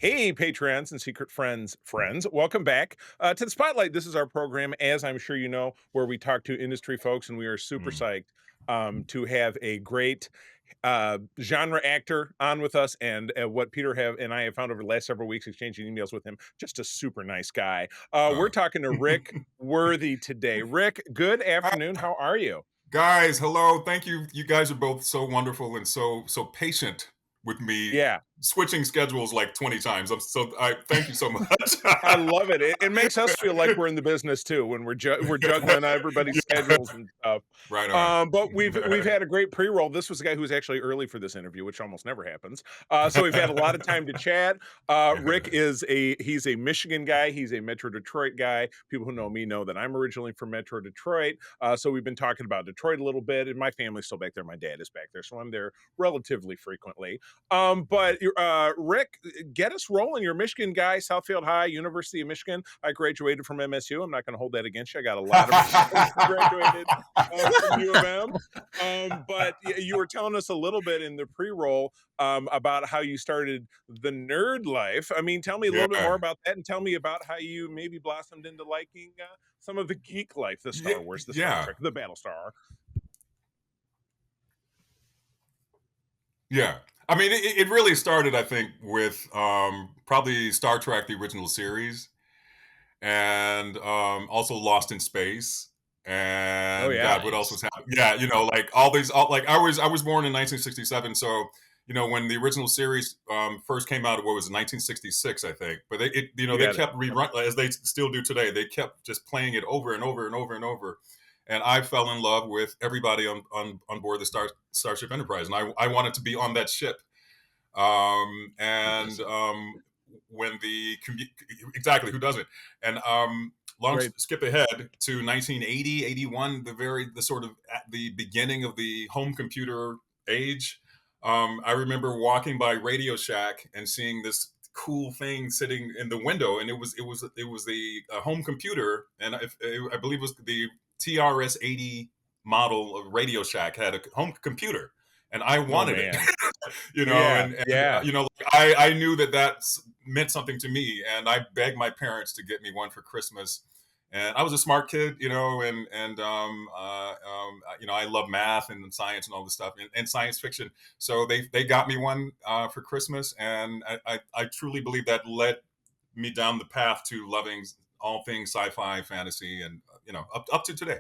Hey, Patreons and secret friends, welcome back to the Spotlight. This is our program, as I'm sure you know, where we talk to industry folks, and we are super Mm. psyched to have a great genre actor on with us. And what Peter have and I have found over the last several weeks, exchanging emails with him, just a super nice guy. We're Uh, talking to Rick Worthy today. Rick, good Hi, afternoon. How are you? guys. Hello. Thank you. You guys are both so wonderful and so patient with me, Yeah. switching schedules like 20 times. I thank you so much. I love it. It makes us feel like we're in the business too when we're juggling everybody's Yeah, schedules and stuff. right on. But we've had a great pre-roll. This was a guy who was actually early for this interview, which almost never happens. So we've had a lot of time to chat. Rick he's a Michigan guy. He's a Metro Detroit guy. People who know me know that I'm originally from Metro Detroit. So we've been talking about Detroit a little bit, and my family's still back there. My dad is back there, so I'm there relatively frequently. But Rick, get us rolling. You're a Michigan guy, Southfield High, University of Michigan. I graduated from MSU. I'm not going to hold that against you. I got a lot of friends who graduated from U of M. But you were telling us a little bit in the pre-roll about how you started the nerd life. I mean, tell me a little bit more Yeah. about that, and tell me about how you maybe blossomed into liking some of the geek life, the Yeah. Star Wars, the Star Yeah. Trek, the Battlestar. Yeah. I mean, it really started, I think, with probably Star Trek, the original series, and also Lost in Space. Oh And yeah, God, what else was happening? Yeah, like all these, like I was born in 1967, so when the original series first came out, what was it, 1966, I think. But you they got it. kept rerun as they still do today. They kept just playing it over and over and over and over. And I fell in love with everybody on board the Starship Enterprise, and I wanted to be on that ship. And when the exactly, who doesn't? And long Right. skip ahead to 1980, 81, the sort of at the beginning of the home computer age. I remember walking by Radio Shack and seeing this cool thing sitting in the window, and it was the home computer, and I believe it was the TRS 80 model of Radio Shack had a home computer, and I Oh wanted it. man. you know, Yeah. and Yeah. like, I knew that meant something to me, and I begged my parents to get me one for Christmas. And I was a smart kid, and I love math and science and all this stuff, and science fiction. So they got me one for Christmas, and I truly believe that led me down the path to loving all things sci-fi, fantasy, and up to today.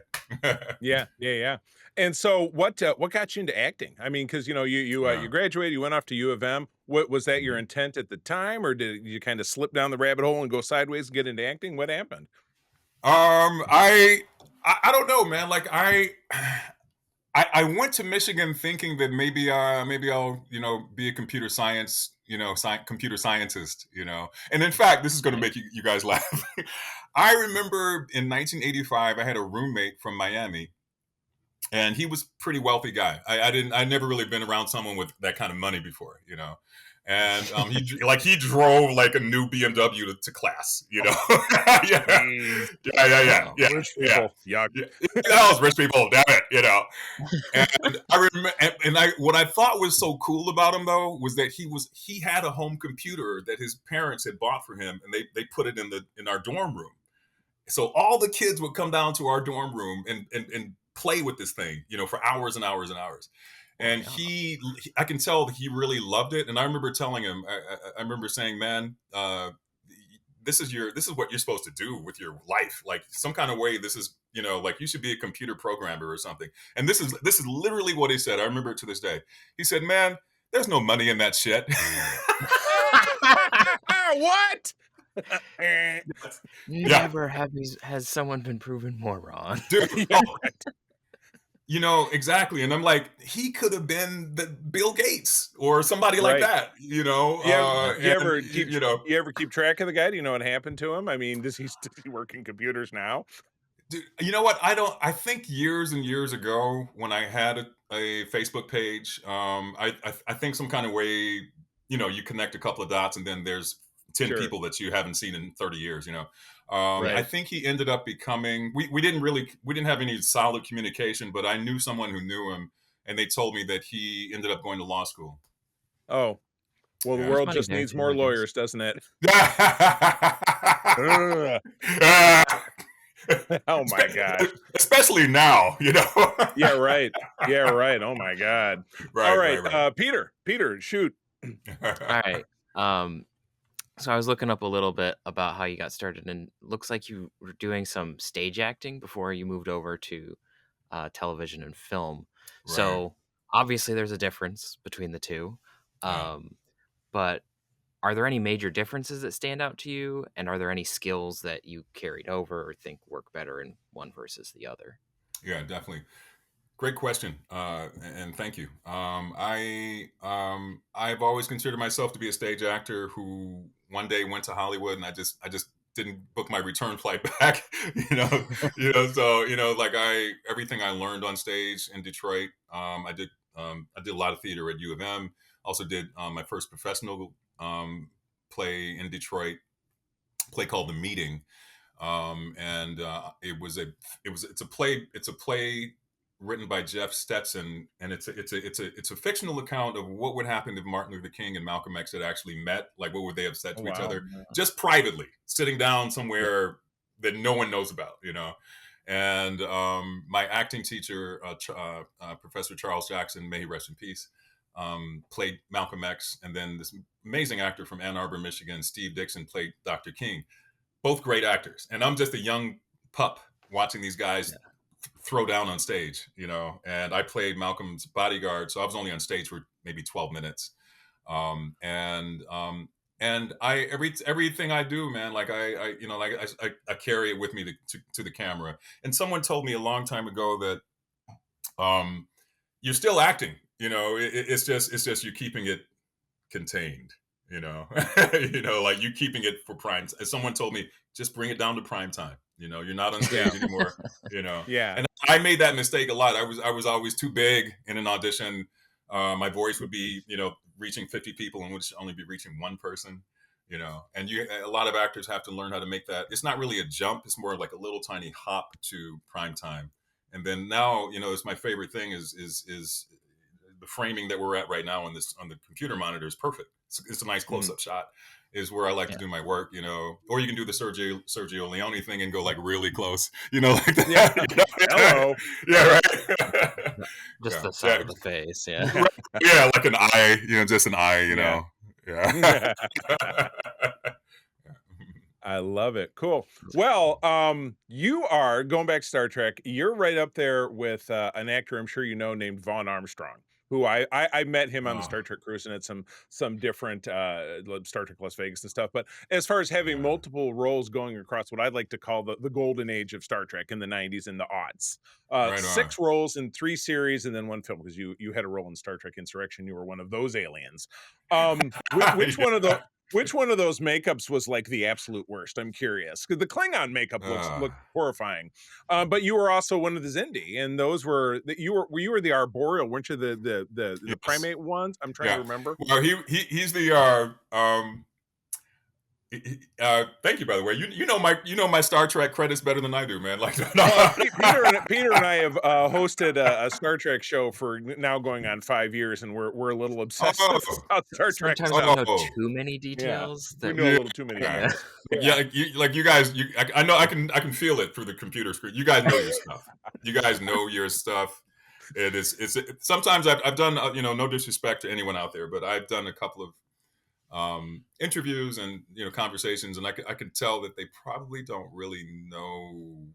Yeah, yeah, yeah. And so what got you into acting? I mean, because you Yeah. graduated, you went off to U of M. What was that your Mhm. intent at the time, or did you kind of slip down the rabbit hole and go sideways and get into acting? What happened? I don't know, man. Like I went to Michigan thinking that maybe I'll be a computer science computer scientist, and in fact this is going to make you guys laugh. I remember in 1985 I had a roommate from Miami, and he was a pretty wealthy guy. I never really been around someone with that kind of money before, and he drove like a new BMW to class, yeah, Jeez. yeah, yeah, Rich yeah, people. Yuck. yeah. That was rich people, damn it, And I remember, and I what I thought was so cool about him though was that he had a home computer that his parents had bought for him, and they put it in our dorm room. So all the kids would come down to our dorm room and play with this thing, for hours and hours and hours. And Wow. I can tell that he really loved it. And I remember telling him, I remember saying, man, this is what you're supposed to do with your life. Like some kind of way, this is, like you should be a computer programmer or something. And this is literally what he said. I remember it to this day. He said, man, there's no money in that shit. What? Yeah, Never has someone been proven more wrong. dude. Yeah, Oh, right. exactly. And I'm like, he could have been the Bill Gates or somebody like Right. that, You and ever keep you ever keep track of the guy? Do you know what happened to him? I mean, does he work in computers now? dude, you know what? I think years and years ago when I had a Facebook page, I think some kind of way, you connect a couple of dots and then there's 10 Sure. people that you haven't seen in 30 years, I Right. think he ended up becoming, we didn't have any solid communication, but I knew someone who knew him, and they told me that he ended up going to law school. Oh. Well, the Yeah. There's world money just there needs too, more I guess. lawyers, doesn't it? Ugh. Oh my gosh. Especially now, you know. Yeah, right. Yeah, right. Oh my god. All Right, right, right, right. Peter, shoot. All right. So I was looking up a little bit about how you got started, and looks like you were doing some stage acting before you moved over to television and film. Right. So obviously, there's a difference between the two. Yeah. Um, but are there any major differences that stand out to you? And are there any skills that you carried over or think work better in one versus the other? Yeah, definitely. Great question, and thank you. I've always considered myself to be a stage actor who one day went to Hollywood, and I just didn't book my return flight back. So like everything I learned on stage in Detroit. I did a lot of theater at U of M. Also did my first professional play in Detroit, play called The Meeting, and it's a play written by Jeff Stetson, and it's a fictional account of what would happen if Martin Luther King and Malcolm X had actually met. Like, what would they have said Oh to each wow. other, just privately, sitting down Yeah. somewhere that no one knows about, And my acting teacher, Professor Charles Jackson, may he rest in peace, played Malcolm X, and then this amazing actor from Ann Arbor, Michigan, Steve Dixon, played Dr. King. Both great actors, and I'm just a young pup watching these guys throw down on stage, and I played Malcolm's bodyguard, so I was only on stage for maybe 12 minutes. And everything I do, man, like I carry it with me to the camera. And someone told me a long time ago that you're still acting, it's just you're keeping it contained, you know. Like you keeping it for prime. As someone told me, just bring it down to prime time. You're not on Yeah. stage anymore. Yeah. And I made that mistake a lot. I was always too big in an audition. My voice would be, reaching 50 people and would only be reaching one person. And a lot of actors have to learn how to make that. It's not really a jump. It's more like a little tiny hop to prime time. And then now, it's my favorite thing is the framing that we're at right now on the computer monitor is perfect. It's a nice close up shot. Is where I like to do my work, or you can do the Sergio Leone thing and go like really close, like that. Yeah. Hello. Yeah, right. Just Yeah, the side of the face. Yeah. right. Yeah, like an eye, just an eye, Yeah. Yeah. I love it. Cool. Well, you are going back to Star Trek. You're right up there with an actor I'm sure you know named Vaughn Armstrong, who I met him on the Oh, Star Trek cruise and at some different Star Trek Las Vegas and stuff. But as far as having yeah. multiple roles going across what I'd like to call the golden age of Star Trek in the 90s and the aughts, Right on. 6 roles in 3 series and then 1 film, because you had a role in Star Trek Insurrection. You were one of those aliens. Which one of the Yeah. which one of those makeups was like the absolute worst? I'm curious. 'Cause the Klingon makeup Uh, looked horrifying, but you were also one of the Xindi, and those were you were the arboreal, weren't you? The yes. primate ones. I'm trying to Yeah. remember. Well, he's the thank you, by the way. You know my Star Trek credits better than I do, man. Like, Peter and I have hosted a Star Trek show for now going on 5 years, and we're a little obsessed oh, about Star Trek Sometimes we stuff. know oh, too many Yeah, details we that know a yeah, little too many yeah. details. yeah. Like you guys, I know I can feel it through the computer screen. You guys know your stuff. You guys know your stuff. Sometimes I've done, no disrespect to anyone out there, but I've done a couple of interviews and conversations, and I could tell that they probably don't really know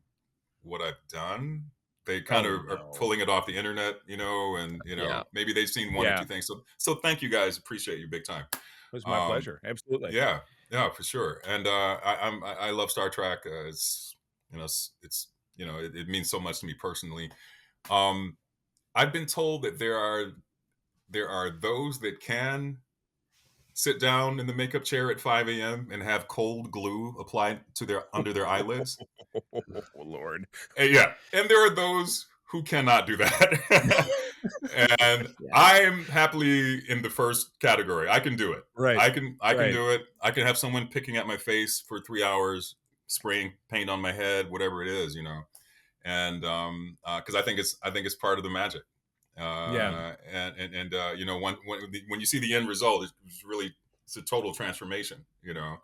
what I've done. They kind Oh of are no. pulling it off the internet, and Yeah. maybe they've seen one or Yeah, two things. So thank you guys, appreciate you big time. it was my Um, pleasure. Absolutely. yeah, yeah, for sure. And I love Star Trek. It means so much to me personally. Um, I've been told that there are those that can sit down in the makeup chair at 5 a.m. and have cold glue applied to their under their eyelids. Oh, Lord. And yeah, and there are those who cannot do that. And Yeah. I'm happily in the first category. I can do it. Right. I can Right. do it. I can have someone picking at my face for 3 hours, spraying paint on my head, whatever it is, And because I think it's part of the magic. Yeah. You know, when you see the end result, it's a total transformation. You know,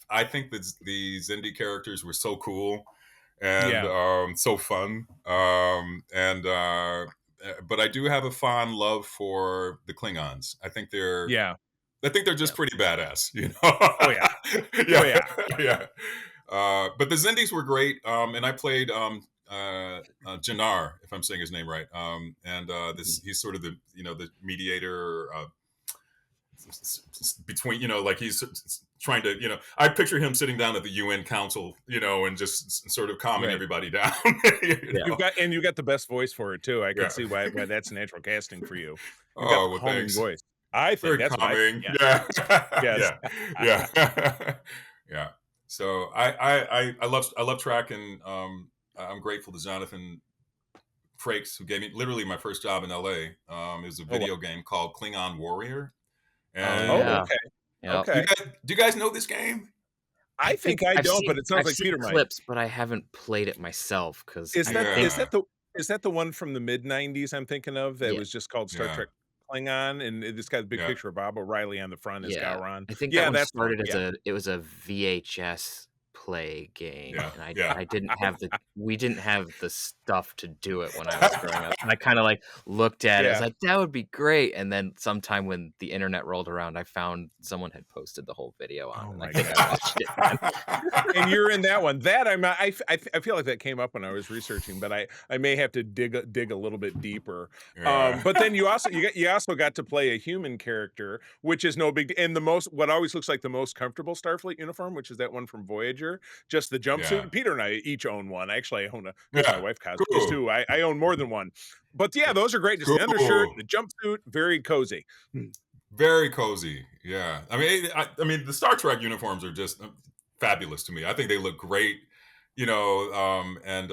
I think that the Xindi characters were so cool and Yeah. so fun. But I do have a fond love for the Klingons. Yeah. I think they're just Yep. pretty badass, you know. Oh yeah. Oh Yeah, yeah. yeah. But the Xindis were great, and I played Jannar, if I'm saying his name right. And Mhm. he's sort of the the mediator between like he's trying to I picture him sitting down at the UN Council, and just sort of calming Right. everybody down. Yeah. You got the best voice for it too. I could Yeah. see why that's natural casting for you. You've got the Oh well, calming thanks. voice. I think Very that's what I think. calming. Yeah. Yeah. Yes. Yeah. Yeah. Yeah. So I love tracking. I'm grateful to Jonathan Frakes, who gave me literally my first job in LA. It was a Oh, wow. video game called Klingon Warrior. Oh And Oh, yeah. okay. Yep. do you Okay. guys do you guys know this game? I I think think I I've don't, seen but it sounds I've like seen Peter might. clips, but I haven't played it myself because Is I that think Yeah. is that the one from the mid-90s I'm thinking of that yeah, was just called Star Yeah. Trek Klingon, and it's got a big Yeah. picture of Bob O'Reilly on the front as yeah. Gowron? I think that Yeah, one that's the one. started as Yeah. it was a VHS play game, Yeah. and Yeah. I didn't have we didn't have the stuff to do it when I was growing up. And I kind of like looked at it, I was Yeah. like, that would be great. And then sometime when the internet rolled around, I found someone had posted the whole video on it, Oh and I my couldn't gosh. watch it, man. And you're in that one. That I'm not I feel like that came up when I was researching, but I may have to dig a little bit deeper. Yeah. But then you also got to play a human character, which is no big and the most what always looks like the most comfortable Starfleet uniform, which is that one from Voyager, just the Yeah. jumpsuit. Peter and I each own one. Actually, I own a because my Yeah. wife cosplays Cool. too. I own more than one. But yeah, those are great. Just the undershirt, Cool. the jumpsuit, very cozy. Very cozy. Yeah. I mean, the Star Trek uniforms are just fabulous to me. I think they look great. You know, and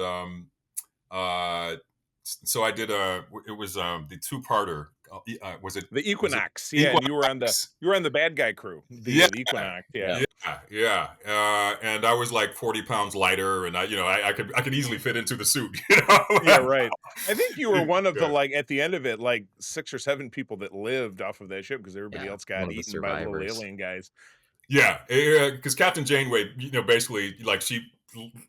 uh, so I did it was the two-parter. Was it The Equinox, yeah, and Equinox? you were on the bad guy crew, Yeah. the Equinox, Yeah. yeah. Yeah, yeah, and I was like 40 pounds lighter, and I could easily fit into the suit. Yeah, right. I think you were one of the, Yeah. like, at the end of it, like, 6 or 7 people that lived off of that ship because everybody Yeah. else One got of the eaten by the little survivors. alien guys. Yeah, because Captain Janeway, basically, like she,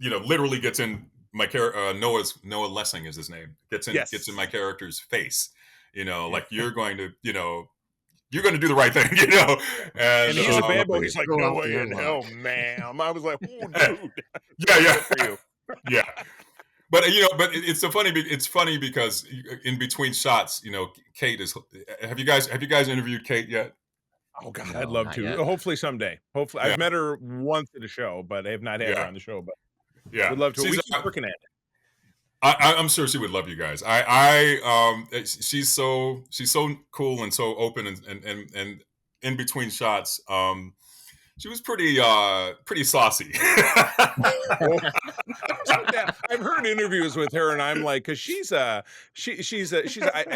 literally gets in my Noah Lessing is his name. Gets in Yes. my character's face. Yeah, Like you're going to do the right thing. and And he's a Go bad boy, he's like, "No out the way in airlock. hell, ma'am." I was like, "Oh, dude, yeah, yeah, good for you." yeah. But it's so funny. It's funny because in between shots, Kate is. Have you guys interviewed Kate yet? Oh god, I'd No, love not to. yet. Hopefully someday. Hopefully I've Yeah, met her once at a show, but I have not had her yeah, on the show, but yeah. would love to. We keep working at it. I'm sure she would love you guys. She's so cool and so open and in between shots, she was pretty saucy. Oh, I've heard interviews with her, and I'm like, because I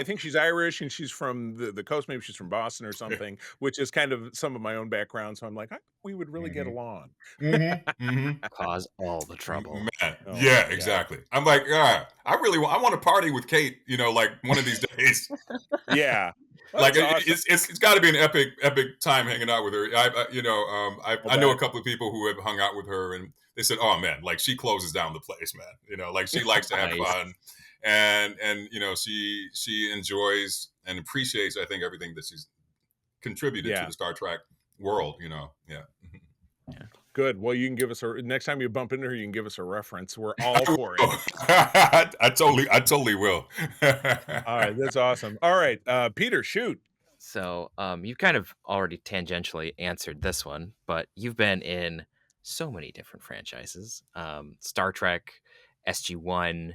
think she's Irish, and she's from the coast. Maybe she's from Boston or something, which is kind of some of my own background. So I'm like, we would really get hmm along. hmm Cause all the trouble. Man, Oh yeah, my god, exactly. I'm like, I want to party with Kate. Like one of these days. yeah, well, Like that's awesome. it's got to be an epic time hanging out with her. I'll I know a bet. couple of people who have hung out with her, and they said, "Oh man, like she closes down the place, man. Like she likes to have Nice. fun, and she enjoys and appreciates. I think everything that she's contributed to Yeah, the Star Trek world. Yeah. Yeah. good. Well, you can give us a next time you bump into her, you can give us a reference. We're all I for it. will. I totally will. All right, that's awesome. All right, Peter, shoot. So, you kind of already tangentially answered this one, but you've been in so many different franchises. Star Trek, SG-1,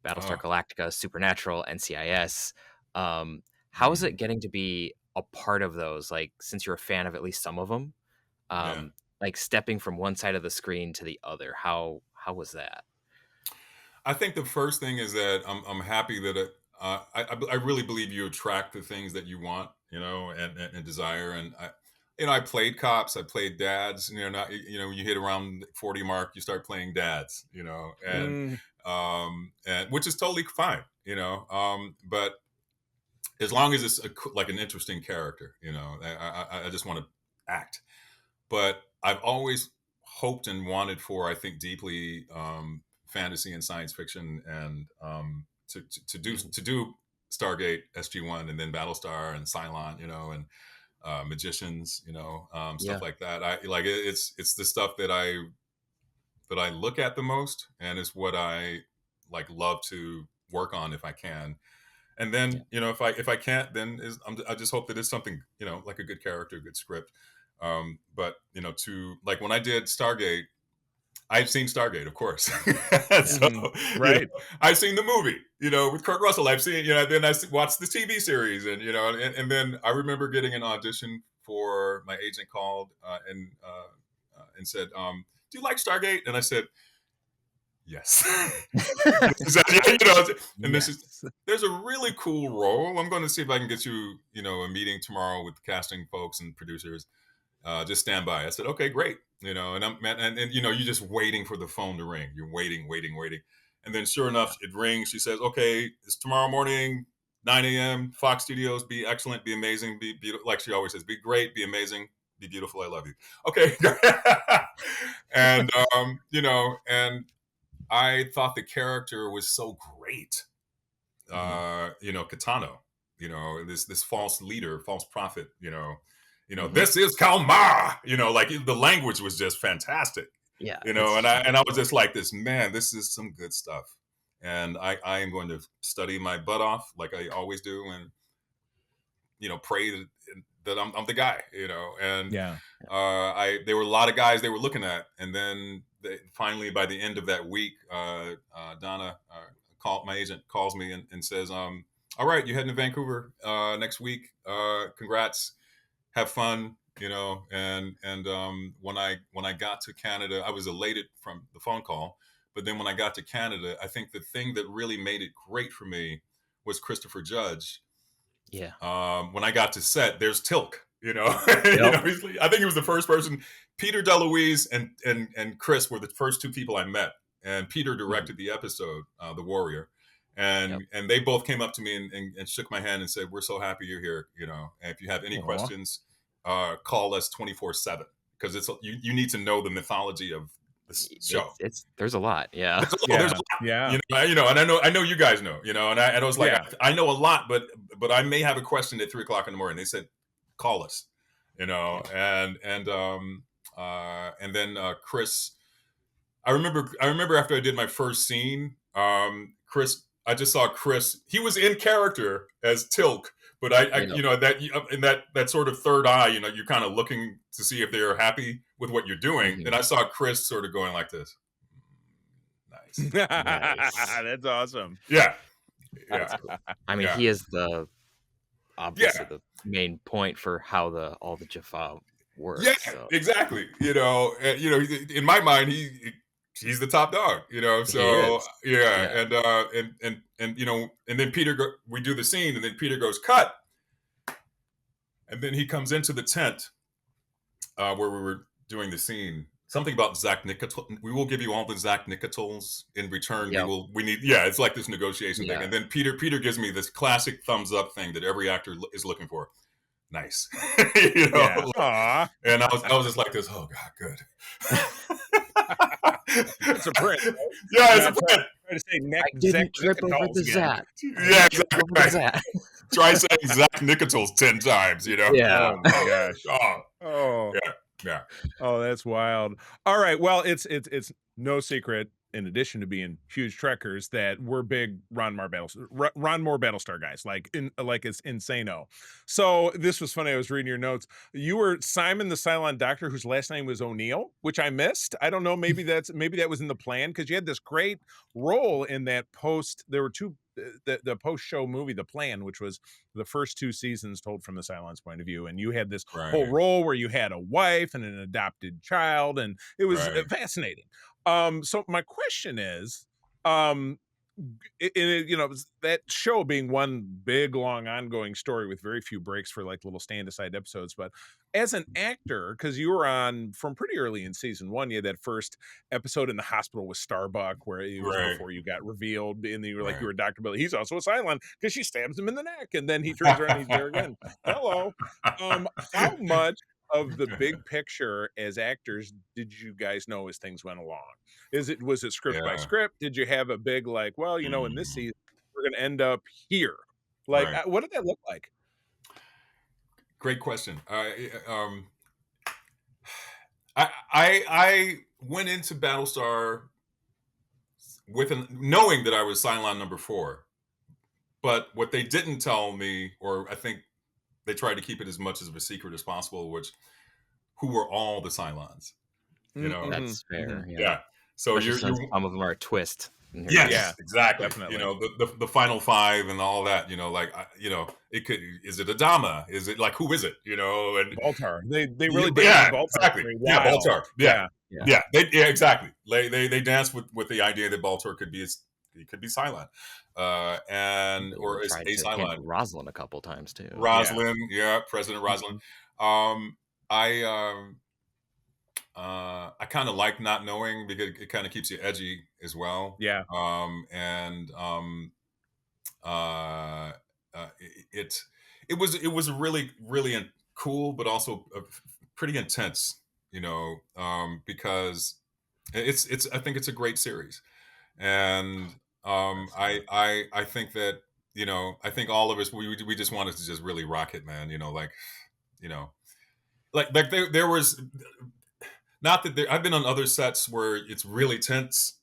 Battlestar Oh, Galactica, Supernatural, NCIS. How is mm, it getting to be a part of those? Like, since you're a fan of at least some of them, yeah. like stepping from one side of the screen to the other. How was that? I think the first thing is that I'm happy that I really believe you attract the things that you want, and desire, and I played cops, I played dads. Not when you hit around the 40 mark, you start playing dads. Mm, And which is totally fine. But as long as it's like an interesting character, I just want to act. But I've always hoped and wanted for, I think, deeply fantasy and science fiction, and to do Stargate, SG-1, and then Battlestar and Cylon, and magicians, stuff Yeah. like that. I like it's the stuff that I look at the most, and it's what I like love to work on if I can. And Yeah. then if I can't, then I just hope that it's something like a good character, a good script. But to like when I did Stargate, I've seen Stargate, of course. So mhm. you know, Right. I've seen the movie, with Kurt Russell. I've seen, then watched the TV series, and then I remember getting an audition for my agent called and said, "Do you like Stargate?" And I said, "Yes." He said, "Yeah," and this is Yes. there's a really cool role. I'm going to see if I can get you, a meeting tomorrow with casting folks and producers. Just stand by. I said, okay, great. And you're just waiting for the phone to ring. You're waiting, waiting, waiting. And then sure enough, it rings. She says, okay, it's tomorrow morning, 9 a.m., Fox Studios, be excellent, be amazing, be beautiful. Like she always says, be great, be amazing, be beautiful. I love you. Okay. And, and I thought the character was so great. Mhm. Katano, this false leader, false prophet, Mhm. this is Kalmar, like the language was just fantastic, Yeah, and it's I was just like this, man, this is some good stuff. And I am going to study my butt off like I always do, and pray that I'm the guy, and Yeah. there were a lot of guys they were looking at, and then finally by the end of that week, Donna, my agent calls me and says, all right, you're heading to Vancouver next week. Congrats, have fun, and when I got to Canada, I was elated from the phone call, but then when I got to Canada, I think the thing that really made it great for me was Christopher Judge. yeah. When I got to set, there's Tilk. Yep. I think he was the first person. Peter DeLuise and Chris were the first two people I met, and Peter Mhm. directed the episode, The Warrior, Yep. and they both came up to me and shook my hand and said, "We're so happy you're here. And if you have any Aw. questions, call us 24/7 because you need to know the mythology of this show." It's there's a lot. Yeah. There's a Yeah. lot, Yeah. and I know you guys know, and I was like, Yeah. I know a lot, but I may have a question at 3 o'clock in the morning. They said, call us, Yeah. and then Chris, I remember after I did my first scene, Chris, I just saw Chris. He was in character as Tilk, but I Yep. that in that sort of third eye, you're kind of looking to see if they're happy with what you're doing. Mhm. And I saw Chris sort of going like this. Nice. Nice. That's awesome. Yeah. Yeah. That's cool. I mean, Yeah. he is the obviously Yeah. the main point for how all the Jaffa Yeah, work, so exactly. In my mind, he's the top dog. he So is. yeah, Yeah. and then we do the scene, and then Peter goes cut, and then he comes into the tent where we were doing the scene. Something about Zach Nicotol. We will give you all the Zach Nicotols in return. Yep. We need. Yeah, it's like this negotiation thing, Yeah. and then Peter gives me this classic thumbs up thing that every actor is looking for. Nice. Yeah. Aw. And I was just like this. Oh God, good. It's a print. Yeah, You're it's a not print. trying to say I Zach didn't trip over Nicotals the again. Zat. I Yeah, didn't trip exactly over the right. Zat. Try saying Zach Nicotols 10 times. Yeah. Oh my gosh. Oh, Oh. yeah, yeah. Oh, that's wild. All right. Well, it's no secret, in addition to being huge trekkers, that we're big Ron Moore Battlestar guys. Like it's insano. So this was funny. I was reading your notes. You were Simon the Cylon doctor whose last name was O'Neill, which I missed. I don't know. Maybe that was in the plan because you had this great role in that post. There were two. The post show movie, The Plan, which was the first two seasons told from the Cylon's point of view, and you had this whole Right, role where you had a wife and an adopted child, and it was right. fascinating. So my question is, um, that show being one big, long, ongoing story with very few breaks for like little stand-aside episodes. But as an actor, because you were on from pretty early in season one, you had that first episode in the hospital with Starbuck, where it was Right, before you got revealed, and you were like, you right. were Dr. Billy. He's also a Cylon because she stabs him in the neck, and then he turns around and he's there again. Hello. How much of the big picture as actors did you guys know as things went along? Was it script by Yeah. script? Did you have a big like, well, in this Mhm. season we're gonna end up here? Like, Right. what did that look like? Great question. I went into Battlestar with knowing that I was Cylon number 4, but what they didn't tell me, or I think they tried to keep it as much of a secret as possible, which who were all the Cylons, you know? Mm-hmm. That's fair. Yeah. Yeah. So Especially you're since some of them are a twist. And you're like, Yeah, yes, exactly. You definitely. know, the final 5 and all that, like, it could, is it Adama? Is it like, who is it? And Baltar. They really danced with yeah, Baltar exactly. for a Yeah, while. Baltar. Yeah. Yeah. yeah. Yeah, exactly. They danced with the idea that Baltar could be Cylon, and They or as tried a to hint Cylon. at Rosalind a couple times too. Yeah. Rosalind, yeah, President Rosalind. Mhm. I I kind of like not knowing because it kind of keeps you edgy as well. Yeah. And uh, it was really really cool, but also pretty intense. Because it's I think it's a great series, and I think that I think all of us we just wanted to just really rock it, man. You know like there was not that I've been on other sets where it's really tense,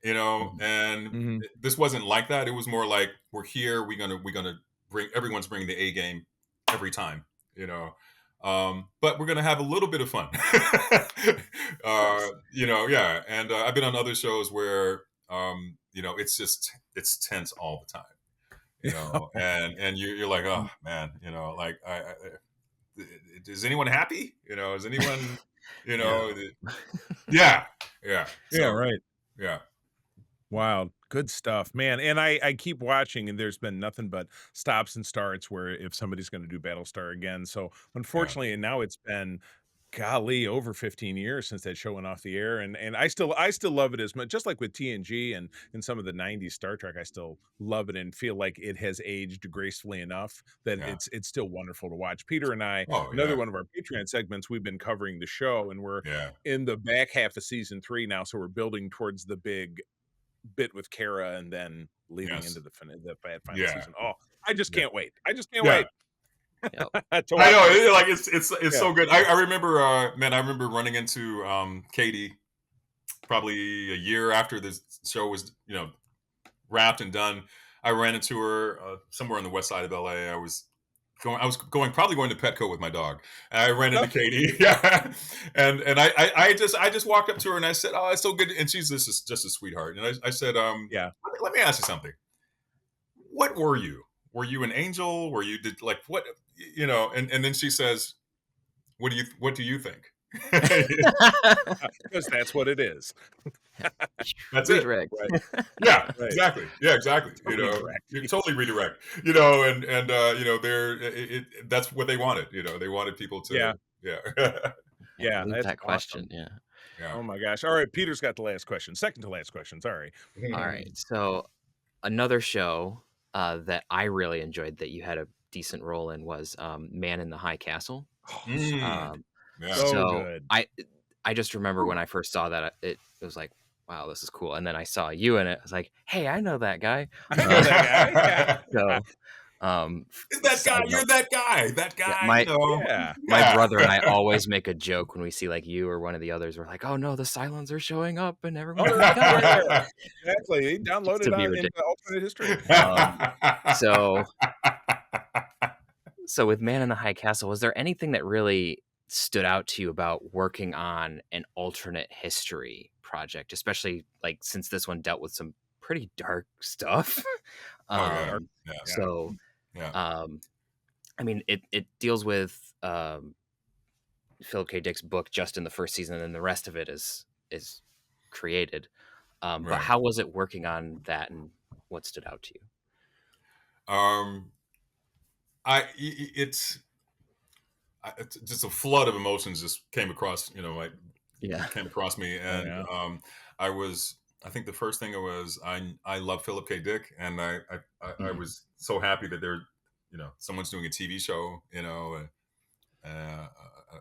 Mhm. and Mhm. this wasn't like that. It was more like we're here, we're gonna bring everyone's bringing the A game every time, but we're gonna have a little bit of fun. Course. Yeah. And I've been on other shows where it's tense all the time, and you're like, oh man, like is anyone happy? Is anyone, you Yeah. know, yeah, yeah. Yeah, So right. yeah, Wow, good stuff, man. And I keep watching, and there's been nothing but stops and starts where if somebody's going to do Battlestar again. So yeah, unfortunately, and now it's been golly over 15 years since that show went off the air, and I still love it as much. Just like with TNG and some of the 90s Star Trek, I still love it and feel like it has aged gracefully enough that yeah. it's still wonderful to watch. Peter and I, Oh another yeah, one of our Patreon segments, we've been covering the show, and we're yeah, in the back half of season 3 now, so we're building towards the big bit with Kara and then leading into yes, the final yeah, season. Oh, I just yeah, can't wait. I just can't yeah. wait Yep. to I watch know. this. Like it's Yeah. so good. I remember, man. I remember running into Katie probably a year after this show was wrapped and done. I ran into her somewhere on the west side of LA. Probably going to Petco with my dog. And I ran into Katie. Yeah. And I just walked up to her and I said, "Oh, it's so good." And she's just a sweetheart. And I said, Yeah. let me ask you something. What were you? Were you an angel? Were you did like what and then she says, what do you think?" Because that's what it is. That's it. Redirect. Right. Yeah, Right. exactly. Yeah, exactly. A redirect. You totally redirect. And they're that's what they wanted. They wanted people to. Yeah. Yeah, Yeah. Yeah. Leave That's that question. awesome. Yeah. yeah. Oh my gosh. All right. Peter's got the last question. Second to last question. Sorry. All right. So another show that I really enjoyed that you had a decent role in was Man in the High Castle. Oh, so Mm, good. Um, yeah. So so good. I just remember when I first saw that it was like, wow, this is cool. And then I saw you in it. I was like, hey, I know that guy. I know that guy. Yeah. So um, Is that guy? side You're note, that guy. That yeah, guy. Yeah. my Yeah. brother and I always make a joke when we see like you or one of the others. We're like, oh no, the Cylons are showing up, and Oh, everyone's they're like, oh, everywhere. Exactly. He just downloaded to be on ridiculous. into alternate history. So So with Man in the High Castle, was there anything that really stood out to you about working on an alternate history project, especially like since this one dealt with some pretty dark stuff? Oh yeah. um, Yeah. so Yeah. um, I mean, it deals with Philip K. Dick's book just in the first season, and then the rest of it is created. But Right. how was it working on that, and what stood out to you? Um, it's it's just a flood of emotions just came across, like Yeah. came across me, Oh and yeah. I was. I think the first thing was I love Philip K. Dick, and I Mhm. was so happy that there, someone's doing a TV show,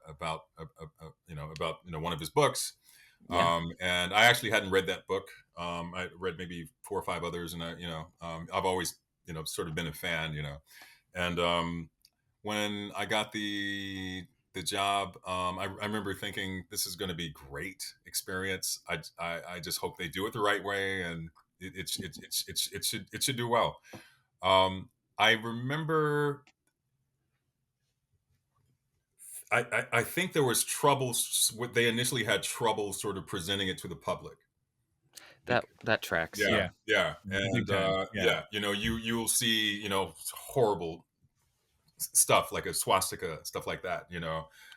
about about one of his books, Yeah. and I actually hadn't read that book. I read maybe 4 or 5 others, and I've always sort of been a fan, and when I got the job, I remember thinking this is going to be great experience. I just hope they do it the right way, and it should do well. Um, I remember I think there was trouble. They initially had trouble sort of presenting it to the public. That that tracks. Yeah, Yeah. Yeah. yeah, Big and time. Yeah. yeah, you'll see horrible stuff like a swastika, stuff like that,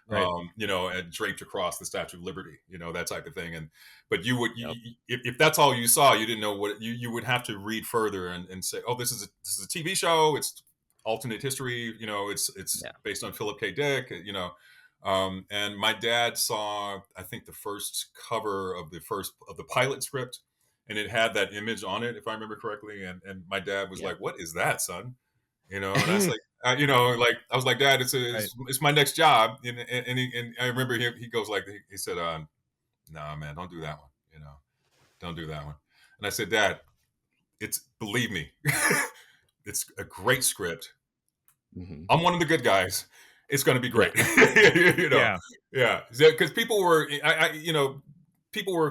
Right. and draped across the Statue of Liberty, that type of thing. And but you would, Yep. if that's all you saw, you didn't know what you would have to read further and say, oh, this is a TV show. It's alternate history. It's Yeah. based on Philip K. Dick. And my dad saw, I think, the first cover of the pilot script, and it had that image on it, if I remember correctly. And my dad was Yeah. like, "What is that, son?" And I was like, like I was like, Dad, Right. it's my next job. And I remember he goes like, he said, "Nah, man, don't do that one. Don't do that one." And I said, Dad, believe me, it's a great script. Mhm. I'm one of the good guys. It's going to be Yeah. great. you know, Yeah. yeah, because people were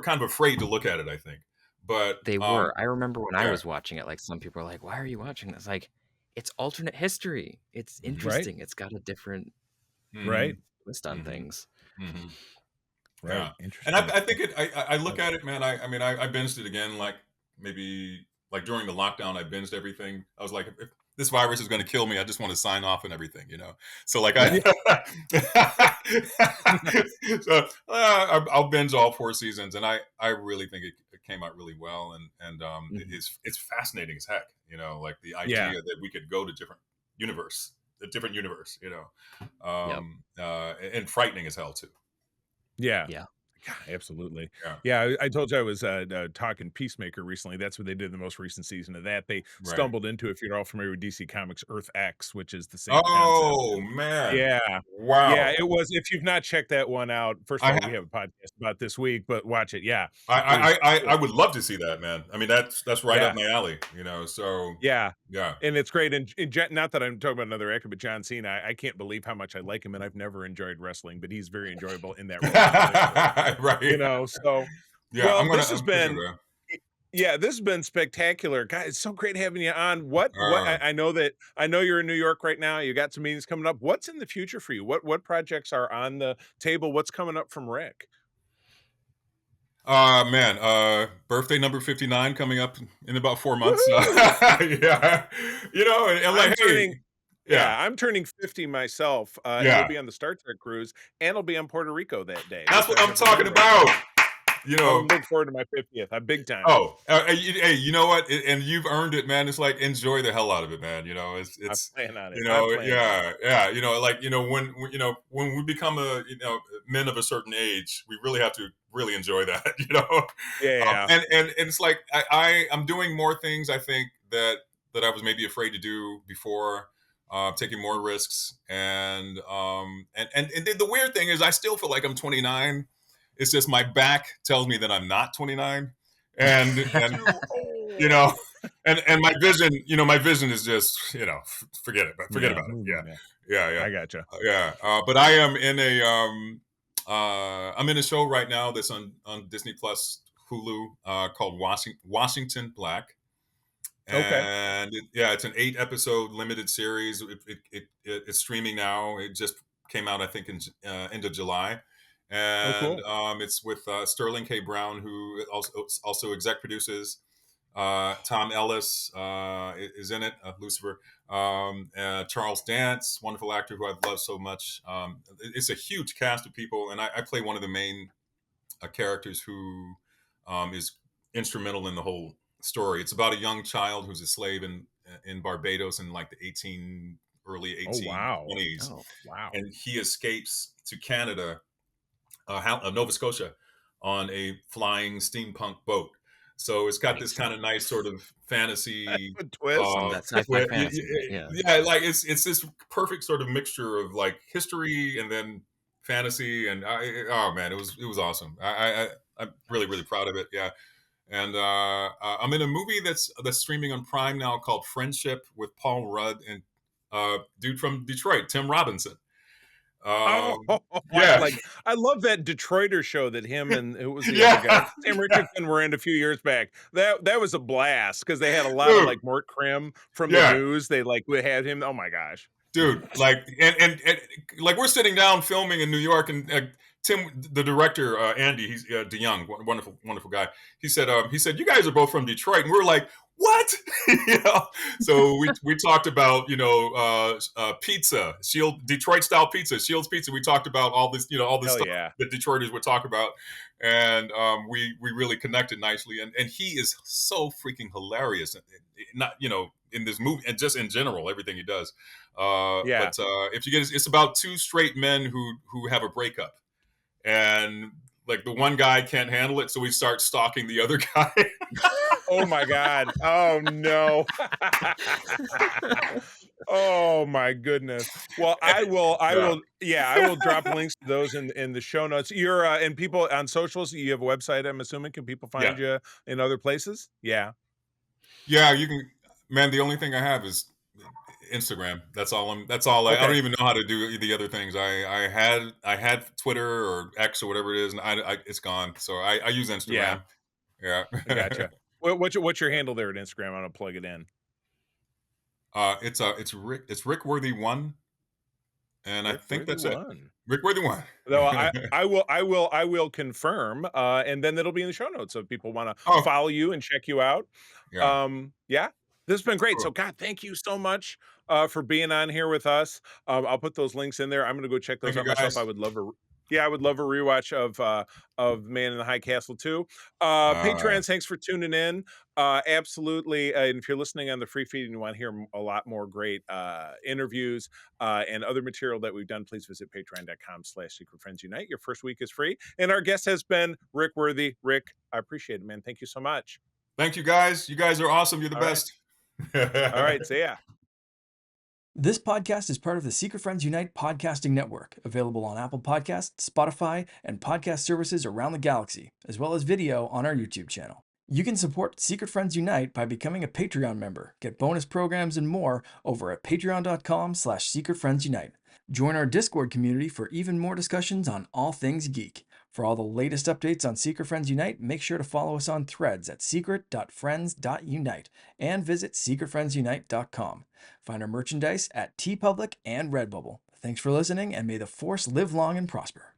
kind of afraid to look at it, I think, but They were. I remember when I yeah, was watching it, like, some people are like, "Why are you watching this?" Like, it's alternate history. It's hmm Right. interesting. It's got a different Right. twist on hmm things. hmm Right. Yeah, and Interesting. I think I look at it, man. I mean, I binged it again, like maybe like during the lockdown. I binged everything. I was like, if this virus is going to kill me, I just want to sign off and everything. So like Yeah. so I'll binge all 4 seasons, and I really think it came out really well, and Mhm. it's fascinating as heck. Like the Yeah. idea that we could go to a different universe, Yep. and frightening as hell too. Yeah. Yeah. Yeah, absolutely. Yeah, Yeah, I told you I was, talking Peacemaker recently. That's what they did in the most recent season of that. They right. stumbled into, if you're all familiar with DC Comics, Earth X, which is the same concept. Oh man! Yeah. Yeah, Wow. it was if you've not checked that one out, first of I all, ha- we have a podcast about this week, but watch it. Yeah. I, It was I I I would love to see that, man. I mean, that's right up yeah. my alley. So Yeah. yeah. And it's great, and not that I'm talking about another actor, but John Cena, I can't believe how much I like him, and I've never enjoyed wresling, but he's very enjoyable in that role specifically. Right. So Yeah, well, this has I'm gonna been do that. yeah, this has been spectacular. Guys, it's so great having you on. What Uh, I know you're in New York right now. You got some meetings coming up. What's in the future for you? What projects are on the table? What's coming up from Rick? man, birthday number 59 coming up in about 4 months. Woo! Yeah. And I'm like, hey, turning yeah, yeah, I'm turning 50 myself, and we'll yeah. be on the Star Trek cruise, and I'll be on Puerto Rico that day, That's which what I've I'm never been talking there. about. You I'm know, looking forward to my 50th. Big time. Oh, hey, you know what? And you've earned it, man. It's like enjoy the hell out of it, man. I plan on it. I it's plan on it. yeah, yeah. Like when we become men of a certain age, we really have to really enjoy that. Yeah. And it's like I'm doing more things I think that I was maybe afraid to do before. Taking more risks, and the weird thing is I still feel like I'm 29. It's just my back tells me that I'm not 29, and Too you know, old. and my vision is just forget it, forget Yeah. about it. Yeah, Yeah. yeah, yeah, I gotcha. yeah. But I am in I'm in a show right now that's on Disney Plus Hulu called Washington Black. Okay. And it's an 8 episode limited series. It's streaming now. It just came out, I think, in end of July, Oh, and cool. it's with Sterling K. Brown, who also exec produces. Tom Ellis is in it, Lucifer. Charles Dance, wonderful actor who I've loved so much. It's a huge cast of people, and I play one of the main characters who is instrumental in the whole story. It's about a young child who's a slave in Barbados in like the early Oh wow. 1820s, Oh, Wow. and he escapes to Canada, Nova Scotia, on a flying steampunk boat. So it's got this nice. kind of nice sort of fantasy. A twist. Some of that sci-fi Yeah, fantasy. Yeah. yeah, like it's this perfect sort of mixture of like history and then fantasy, and oh man, it was awesome. I'm really proud of it. Yeah, and I'm in a movie that's streaming on Prime now called Friendship with Paul Rudd and dude from Detroit, Tim Robinson. Oh, Yeah, I love that Detroiter show that him and who was the other guy? yeah, Sam Richardson were in a few years back. That was a blast because they had a lot of dude, like Mort Krim from the yeah. news. They like would have him. Oh my gosh. Dude, like and like we're sitting down filming in New York, and Tim, the director, Andy, he's DeYoung, wonderful guy. He said you guys are both from Detroit, and we're like, what? You know? So we talked about pizza, Detroit style pizza, Shields Pizza. We talked about all this Hell stuff yeah. that Detroiters would talk about, and we really connected nicely. And he is so freaking hilarious, not in this movie and just in general everything he does. Yeah. But if you get it's about two straight men who have a breakup, and like the one guy can't handle it, so he starts stalking the other guy. Oh my god. Oh no. Oh my goodness. Well, Yeah, I will drop links to those in the show notes. You're and people on socials, you have a website, I'm assuming. Can people yeah, find you in other places? Yeah. yeah. You can, man. The only thing I have is Instagram. That's all. That's all. I don't Okay. even know how to do the other things. I had Twitter or X or whatever it is, and it's gone. So I use Yeah, Instagram. Yeah. I gotcha. What's your handle there at Instagram? I'm gonna plug it in. It's Rick Worthy one, and I Rick think Worthy that's it. one. Rick Worthy one. Though I will confirm, and then it'll be in the show notes so if people want to Oh follow you and check you out. yeah. Yeah, this has been great. So Cool. God, thank you so much for being on here with us. I'll put those links in there. I'm gonna go check Thank those you out myself. guys. I would love a rewatch of Man in the High Castle too. Uh, Patrons, thanks for tuning in. Absolutely. And if you're listening on the free feed and you want to hear a lot more great interviews and other material that we've done, please visit patreon.com/Secret Friends Unite. Your first week is free. And our guest has been Rick Worthy. Rick, I appreciate it, man. Thank you so much. Thank you guys. You guys are awesome. You're the All right. best. All right. See ya. This podcast is part of the Secret Friends Unite podcasting network, available on Apple Podcasts, Spotify, and podcast services around the galaxy, as well as video on our YouTube channel. You can support Secret Friends Unite by becoming a Patreon member, get bonus programs and more over at patreon.com/secretfriendsunite. Join our Discord community for even more discussions on all things geek. For all the latest updates on Secret Friends Unite, make sure to follow us on Threads at secret.friends.unite and visit secretfriendsunite.com. Find our merchandise at TeePublic and Redbubble. Thanks for listening, and may the Force live long and prosper.